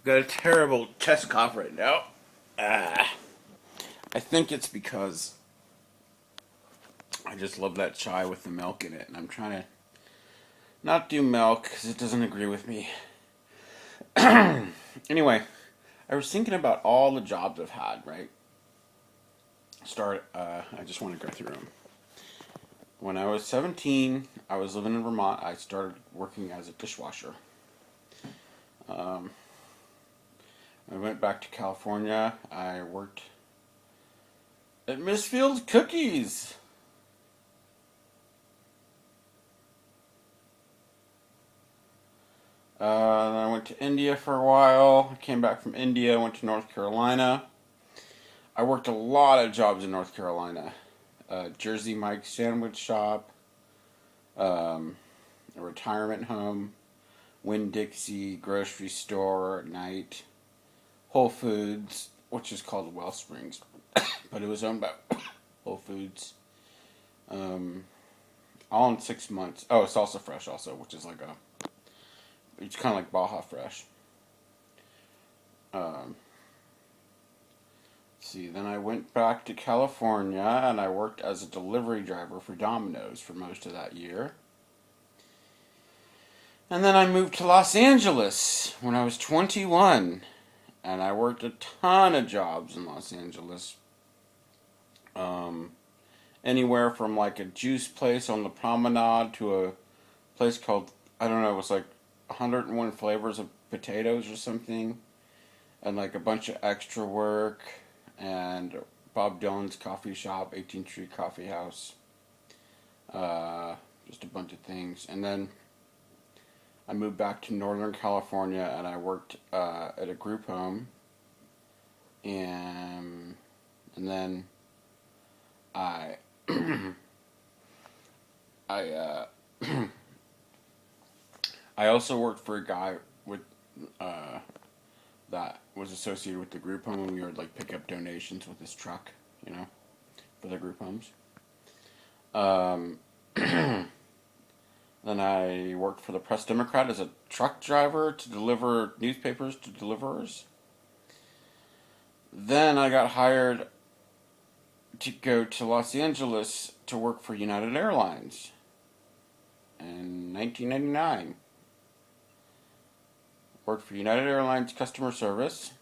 got a terrible chest cough right now. Ah. I think it's because I just love that chai with the milk in it, and I'm trying to not do milk because it doesn't agree with me. Anyway, I was thinking about all the jobs I've had, right? I just want to go through them. When I was 17, I was living in Vermont. I started working as a dishwasher. Um, I went back to California. I worked at Misfield Cookies. Then I went to India for a while. I came back from India, went to North Carolina. I worked a lot of jobs in North Carolina. Jersey Mike's Sandwich Shop, a retirement home, Winn-Dixie grocery store at night, Whole Foods, which is called Wellsprings, but it was owned by Whole Foods. All in 6 months. Oh, it's also fresh, also, which is like it's kind of like Baja Fresh. See, then I went back to California and I worked as a delivery driver for Domino's for most of that year. And then I moved to Los Angeles when I was 21. And I worked a ton of jobs in Los Angeles. Anywhere from like a juice place on the promenade to a place called, I don't know, it was like 101 flavors of potatoes or something. And like a bunch of extra work. And Bob Dylan's coffee shop, 18th Street Coffee House. Just a bunch of things. And then I moved back to Northern California and I worked at a group home. And then I I I also worked for a guy with that was associated with the group home, and we would like pick up donations with his truck, for the group homes. Um, then I worked for the Press Democrat as a truck driver to deliver newspapers to deliverers. Then I got hired to go to Los Angeles to work for United Airlines in 1999. Worked for United Airlines customer service.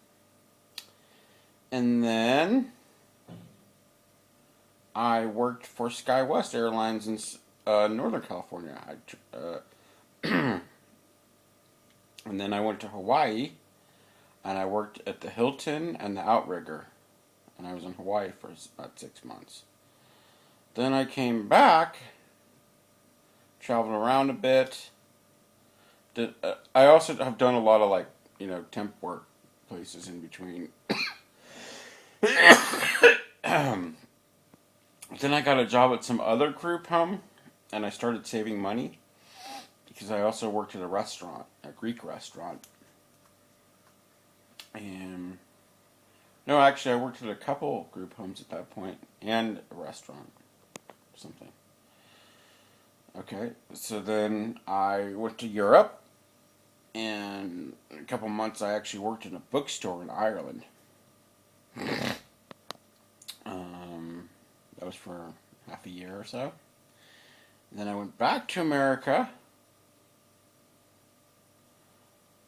And then I worked for SkyWest Airlines in Northern California. And then I went to Hawaii, and I worked at the Hilton and the Outrigger. And I was in Hawaii for about 6 months. Then I came back, traveled around a bit. I also have done a lot of temp work places in between. Then I got a job at some other group home, and I started saving money because I also worked at a Greek restaurant. And no, actually, I worked at a couple group homes at that point and a restaurant, something. Okay, so then I went to Europe, and in a couple months I actually worked in a bookstore in Ireland. That was for half a year or so. And then I went back to America.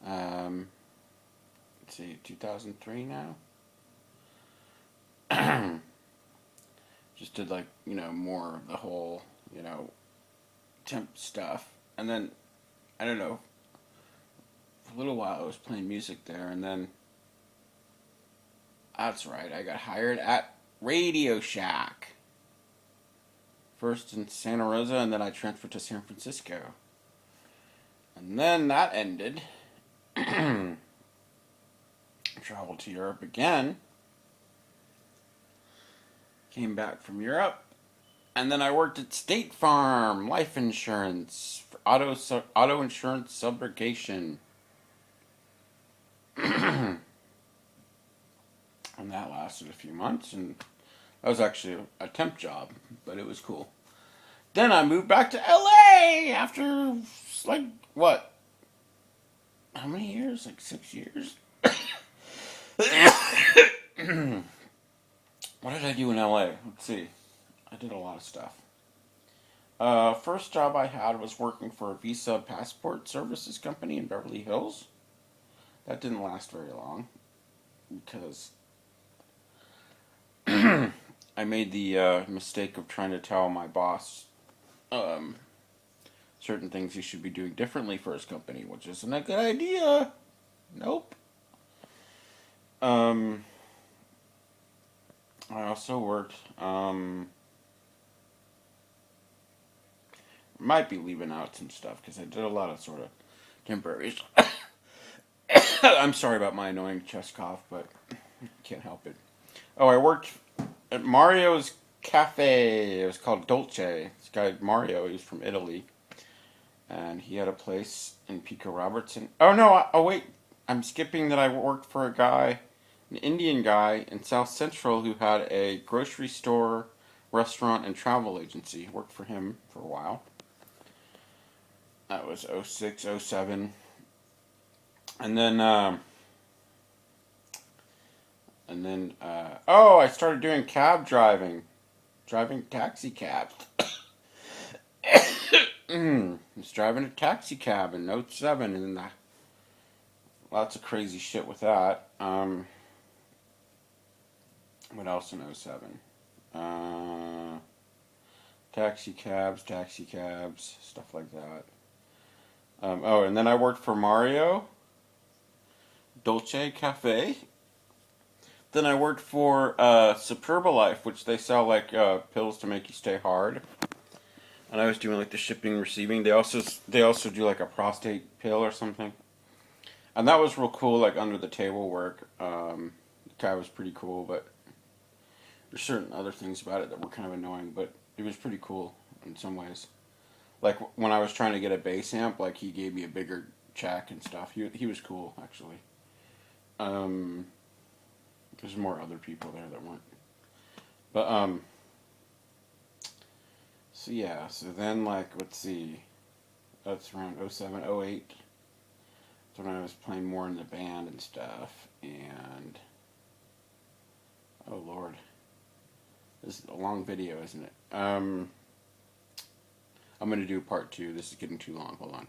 Let's see, 2003 now. Just did more of the whole, temp stuff. And then, I don't know, for a little while I was playing music there, and then, that's right, I got hired at Radio Shack. First in Santa Rosa, and then I transferred to San Francisco. And then that ended. Traveled to Europe again. Came back from Europe. And then I worked at State Farm Life Insurance for auto insurance subrogation. And that lasted a few months, and that was actually a temp job, but it was cool. Then I moved back to LA after, what? How many years? 6 years? do in LA? Let's see. I did a lot of stuff. First job I had was working for a Visa passport services company in Beverly Hills. That didn't last very long because I made the mistake of trying to tell my boss um, certain things he should be doing differently for his company, which isn't a good idea. Nope. Um, I also worked. Might be leaving out some stuff because I did a lot of sort of temporary. I'm sorry about my annoying chest cough, but can't help it. Oh, I worked at Mario's Cafe. It was called Dolce. This guy Mario, he was from Italy, and he had a place in Pico Robertson. Oh no! Oh wait, I'm skipping that. I worked for a guy, an Indian guy in South Central who had a grocery store, restaurant, and travel agency. Worked for him for a while. That was '06, '07, and then oh, I started doing cab driving taxi cabs. I was driving a taxi cab in '07, and lots of crazy shit with that. What else in '07? Taxi cabs, stuff like that. Oh, and then I worked for Mario Dolce Cafe. Then I worked for Superbalife, which they sell like pills to make you stay hard. And I was doing like the shipping, receiving. They also do like a prostate pill or something. And that was real cool, like under the table work. The guy was pretty cool, but there's certain other things about it that were kind of annoying. But it was pretty cool in some ways. Like when I was trying to get a bass amp, like he gave me a bigger check and stuff. He was cool actually. Um, there's more other people there that weren't. But so yeah. So then like let's see, that's around '07, '08. That's when I was playing more in the band and stuff. And oh lord, this is a long video, isn't it? I'm gonna do part two. This is getting too long. Hold on.